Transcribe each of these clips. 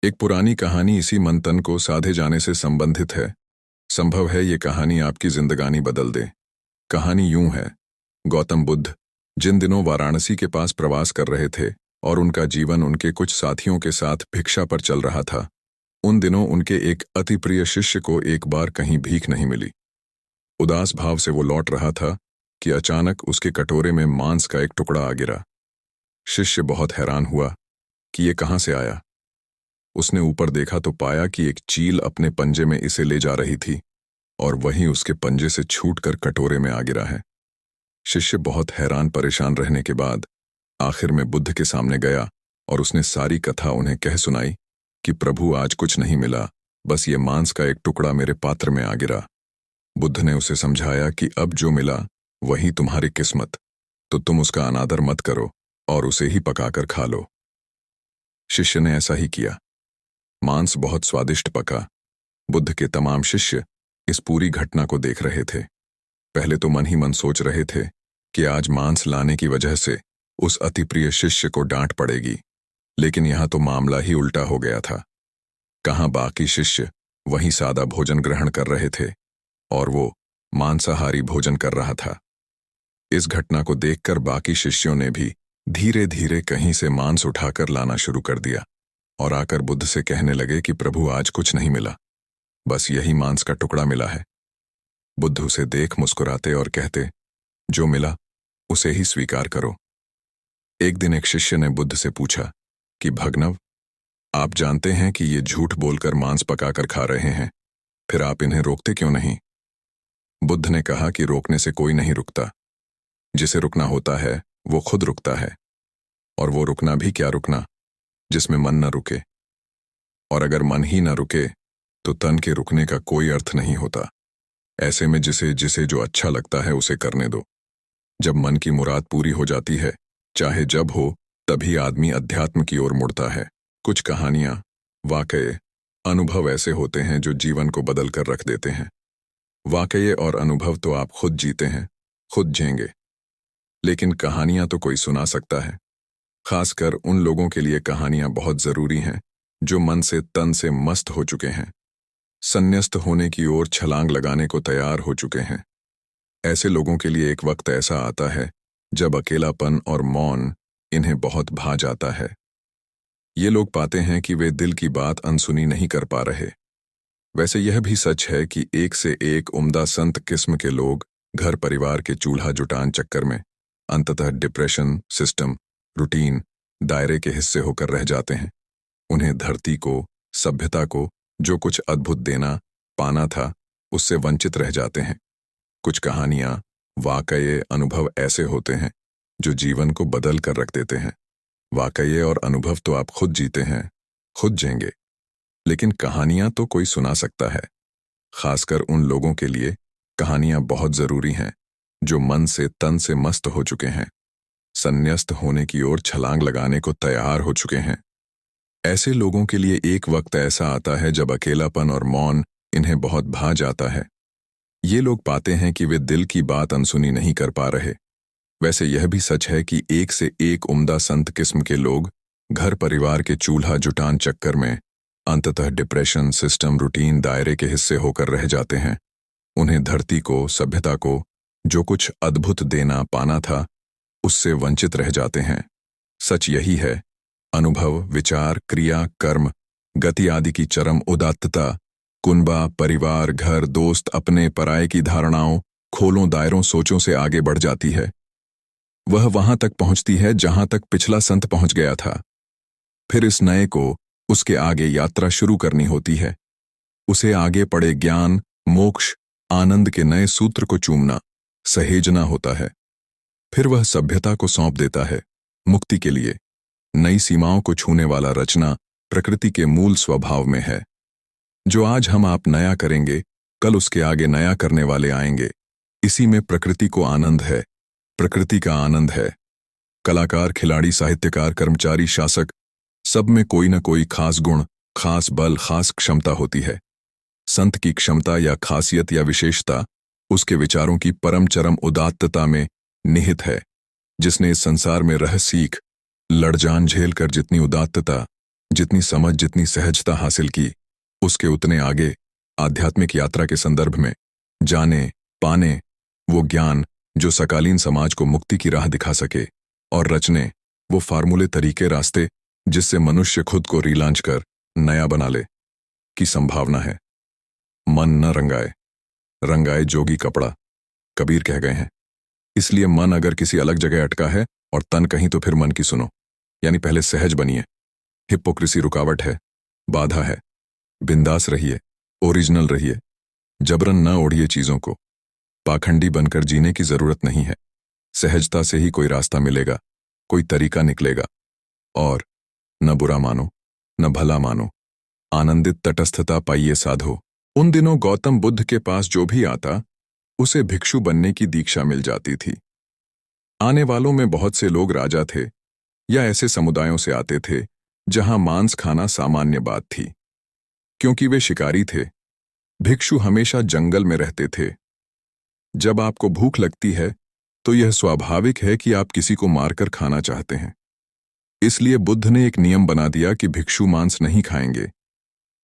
एक पुरानी कहानी इसी मंथन को साधे जाने से संबंधित है। संभव है ये कहानी आपकी जिंदगानी बदल दे। कहानी यूं है। गौतम बुद्ध जिन दिनों वाराणसी के पास प्रवास कर रहे थे और उनका जीवन उनके कुछ साथियों के साथ भिक्षा पर चल रहा था, उन दिनों उनके एक अति प्रिय शिष्य को एक बार कहीं भीख नहीं मिली। उदास भाव से वो लौट रहा था कि अचानक उसके कटोरे में मांस का एक टुकड़ा आ गिरा। शिष्य बहुत हैरान हुआ कि ये कहाँ से आया। उसने ऊपर देखा तो पाया कि एक चील अपने पंजे में इसे ले जा रही थी और वहीं उसके पंजे से छूटकर कटोरे में आ गिरा है। शिष्य बहुत हैरान परेशान रहने के बाद आखिर में बुद्ध के सामने गया और उसने सारी कथा उन्हें कह सुनाई कि प्रभु, आज कुछ नहीं मिला, बस ये मांस का एक टुकड़ा मेरे पात्र में आ गिरा। बुद्ध ने उसे समझाया कि अब जो मिला वही तुम्हारी किस्मत, तो तुम उसका अनादर मत करो और उसे ही पकाकर खा लो। शिष्य ने ऐसा ही किया। मांस बहुत स्वादिष्ट पका। बुद्ध के तमाम शिष्य इस पूरी घटना को देख रहे थे। पहले तो मन ही मन सोच रहे थे कि आज मांस लाने की वजह से उस अति प्रिय शिष्य को डांट पड़ेगी, लेकिन यहां तो मामला ही उल्टा हो गया था। कहां बाकी शिष्य वहीं सादा भोजन ग्रहण कर रहे थे और वो मांसाहारी भोजन कर रहा था। इस घटना को देखकर बाकी शिष्यों ने भी धीरे धीरे कहीं से मांस उठाकर लाना शुरू कर दिया और आकर बुद्ध से कहने लगे कि प्रभु, आज कुछ नहीं मिला, बस यही मांस का टुकड़ा मिला है। बुद्ध उसे देख मुस्कुराते और कहते, जो मिला उसे ही स्वीकार करो। एक दिन एक शिष्य ने बुद्ध से पूछा कि भगनव, आप जानते हैं कि ये झूठ बोलकर मांस पकाकर खा रहे हैं, फिर आप इन्हें रोकते क्यों नहीं? बुद्ध ने कहा कि रोकने से कोई नहीं रुकता। जिसे रुकना होता है वो खुद रुकता है, और वो रुकना भी क्या रुकना जिसमें मन न रुके। और अगर मन ही न रुके तो तन के रुकने का कोई अर्थ नहीं होता। ऐसे में जिसे जिसे जो अच्छा लगता है उसे करने दो। जब मन की मुराद पूरी हो जाती है, चाहे जब हो, तभी आदमी अध्यात्म की ओर मुड़ता है। कुछ कहानियां, वाकये, अनुभव ऐसे होते हैं जो जीवन को बदल कर रख देते हैं। वाकये और अनुभव तो आप खुद जीते हैं, खुद जिएंगे, लेकिन कहानियां तो कोई सुना सकता है। खासकर उन लोगों के लिए कहानियां बहुत जरूरी हैं जो मन से तन से मस्त हो चुके हैं, संन्यस्त होने की ओर छलांग लगाने को तैयार हो चुके हैं। ऐसे लोगों के लिए एक वक्त ऐसा आता है जब अकेलापन और मौन इन्हें बहुत भा जाता है। ये लोग पाते हैं कि वे दिल की बात अनसुनी नहीं कर पा रहे। वैसे यह भी सच है कि एक से एक उम्दा संत किस्म के लोग घर परिवार के चूल्हा जुटान चक्कर में अंततः डिप्रेशन, सिस्टम, रूटीन, दायरे के हिस्से होकर रह जाते हैं। उन्हें धरती को, सभ्यता को जो कुछ अद्भुत देना पाना था, उससे वंचित रह जाते हैं। कुछ कहानियां, वाकये, अनुभव ऐसे होते हैं जो जीवन को बदल कर रख देते हैं। वाकये और अनुभव तो आप खुद जीते हैं, खुद जिएंगे, लेकिन कहानियां तो कोई सुना सकता है। खासकर उन लोगों के लिए कहानियां बहुत जरूरी हैं जो मन से तन से मस्त हो चुके हैं, संन्यस्त होने की ओर छलांग लगाने को तैयार हो चुके हैं। ऐसे लोगों के लिए एक वक्त ऐसा आता है जब अकेलापन और मौन इन्हें बहुत भा जाता है। ये लोग पाते हैं कि वे दिल की बात अनसुनी नहीं कर पा रहे। वैसे यह भी सच है कि एक से एक उम्दा संत किस्म के लोग घर परिवार के चूल्हा जुटान चक्कर में अंततः डिप्रेशन, सिस्टम, रूटीन, दायरे के हिस्से होकर रह जाते हैं। उन्हें धरती को, सभ्यता को जो कुछ अद्भुत देना पाना था, उससे वंचित रह जाते हैं। सच यही है, अनुभव, विचार, क्रिया, कर्म, गति आदि की चरम उदात्तता कुनबा, परिवार, घर, दोस्त, अपने पराये की धारणाओं, खोलों, दायरों, सोचों से आगे बढ़ जाती है। वह वहां तक पहुंचती है जहां तक पिछला संत पहुंच गया था। फिर इस नए को उसके आगे यात्रा शुरू करनी होती है। उसे आगे पड़े ज्ञान, मोक्ष, आनंद के नए सूत्र को चूमना, सहेजना होता है। फिर वह सभ्यता को सौंप देता है मुक्ति के लिए। नई सीमाओं को छूने वाला रचना प्रकृति के मूल स्वभाव में है। जो आज हम आप नया करेंगे, कल उसके आगे नया करने वाले आएंगे। इसी में प्रकृति को आनंद है, प्रकृति का आनंद है। कलाकार, खिलाड़ी, साहित्यकार, कर्मचारी, शासक, सब में कोई न कोई खास गुण, खास बल, खास क्षमता होती है। संत की क्षमता या खासियत या विशेषता उसके विचारों की परम चरम उदात्तता में निहित है। जिसने इस संसार में रह सीख, लड़जान झेल कर जितनी उदात्तता, जितनी समझ, जितनी सहजता हासिल की, उसके उतने आगे आध्यात्मिक यात्रा के संदर्भ में जाने पाने वो ज्ञान जो सकालीन समाज को मुक्ति की राह दिखा सके, और रचने वो फार्मूले, तरीके, रास्ते जिससे मनुष्य खुद को रीलॉन्च कर नया बना ले की संभावना है। मन न रंगाए, रंगाए जोगी कपड़ा, कबीर कह गए हैं। इसलिए मन अगर किसी अलग जगह अटका है और तन कहीं, तो फिर मन की सुनो। यानी पहले सहज बनिए। हिपोक्रेसी रुकावट है, बाधा है। बिंदास रहिए, ओरिजिनल रहिए। जबरन न ओढ़िए चीजों को। पाखंडी बनकर जीने की जरूरत नहीं है। सहजता से ही कोई रास्ता मिलेगा, कोई तरीका निकलेगा। और न बुरा मानो, न भला मानो, आनंदित तटस्थता पाइए साधो। उन दिनों गौतम बुद्ध के पास जो भी आता, उसे भिक्षु बनने की दीक्षा मिल जाती थी। आने वालों में बहुत से लोग राजा थे या ऐसे समुदायों से आते थे जहां मांस खाना सामान्य बात थी, क्योंकि वे शिकारी थे। भिक्षु हमेशा जंगल में रहते थे। जब आपको भूख लगती है तो यह स्वाभाविक है कि आप किसी को मारकर खाना चाहते हैं। इसलिए बुद्ध ने एक नियम बना दिया कि भिक्षु मांस नहीं खाएंगे।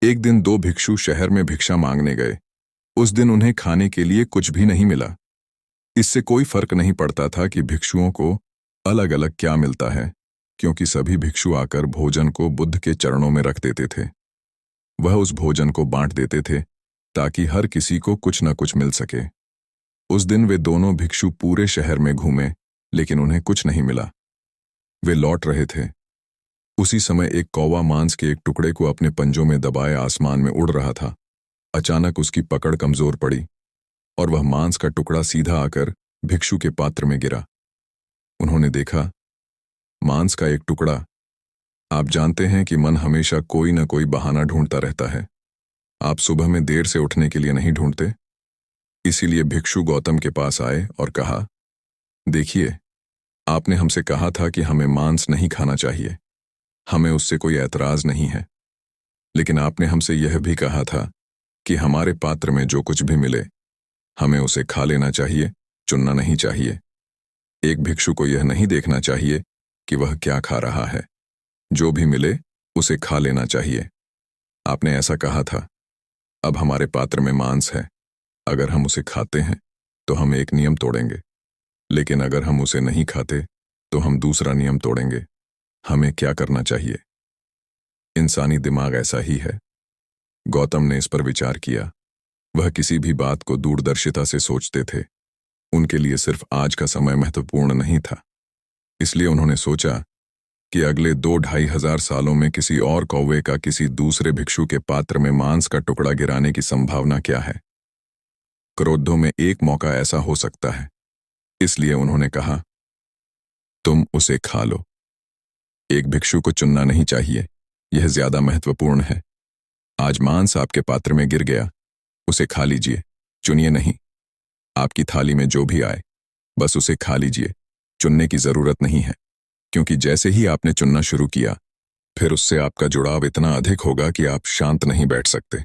एक दिन दो भिक्षु शहर में भिक्षा मांगने गए। उस दिन उन्हें खाने के लिए कुछ भी नहीं मिला। इससे कोई फर्क नहीं पड़ता था कि भिक्षुओं को अलग अलग क्या मिलता है, क्योंकि सभी भिक्षु आकर भोजन को बुद्ध के चरणों में रख देते थे। वह उस भोजन को बांट देते थे ताकि हर किसी को कुछ न कुछ मिल सके। उस दिन वे दोनों भिक्षु पूरे शहर में घूमे, लेकिन उन्हें कुछ नहीं मिला। वे लौट रहे थे। उसी समय एक कौवा मांस के एक टुकड़े को अपने पंजों में दबाए आसमान में उड़ रहा था। अचानक उसकी पकड़ कमजोर पड़ी और वह मांस का टुकड़ा सीधा आकर भिक्षु के पात्र में गिरा। उन्होंने देखा, मांस का एक टुकड़ा। आप जानते हैं कि मन हमेशा कोई न कोई बहाना ढूंढता रहता है। आप सुबह में देर से उठने के लिए नहीं ढूंढते। इसीलिए भिक्षु गौतम के पास आए और कहा, देखिए, आपने हमसे कहा था कि हमें मांस नहीं खाना चाहिए। हमें उससे कोई ऐतराज नहीं है। लेकिन आपने हमसे यह भी कहा था कि हमारे पात्र में जो कुछ भी मिले, हमें उसे खा लेना चाहिए, चुनना नहीं चाहिए। एक भिक्षु को यह नहीं देखना चाहिए कि वह क्या खा रहा है। जो भी मिले उसे खा लेना चाहिए। आपने ऐसा कहा था। अब हमारे पात्र में मांस है। अगर हम उसे खाते हैं तो हम एक नियम तोड़ेंगे, लेकिन अगर हम उसे नहीं खाते तो हम दूसरा नियम तोड़ेंगे। हमें क्या करना चाहिए? इंसानी दिमाग ऐसा ही है। गौतम ने इस पर विचार किया। वह किसी भी बात को दूरदर्शिता से सोचते थे। उनके लिए सिर्फ आज का समय महत्वपूर्ण नहीं था। इसलिए उन्होंने सोचा कि अगले 2-2.5 सालों में किसी और कौवे का किसी दूसरे भिक्षु के पात्र में मांस का टुकड़ा गिराने की संभावना क्या है। क्रोधों में एक मौका ऐसा हो सकता है। इसलिए उन्होंने कहा, तुम उसे खा लो। एक भिक्षु को चुनना नहीं चाहिए, यह ज्यादा महत्वपूर्ण है। आज मांस आपके पात्र में गिर गया, उसे खा लीजिए, चुनिए नहीं। आपकी थाली में जो भी आए बस उसे खा लीजिए। चुनने की जरूरत नहीं है, क्योंकि जैसे ही आपने चुनना शुरू किया, फिर उससे आपका जुड़ाव इतना अधिक होगा कि आप शांत नहीं बैठ सकते।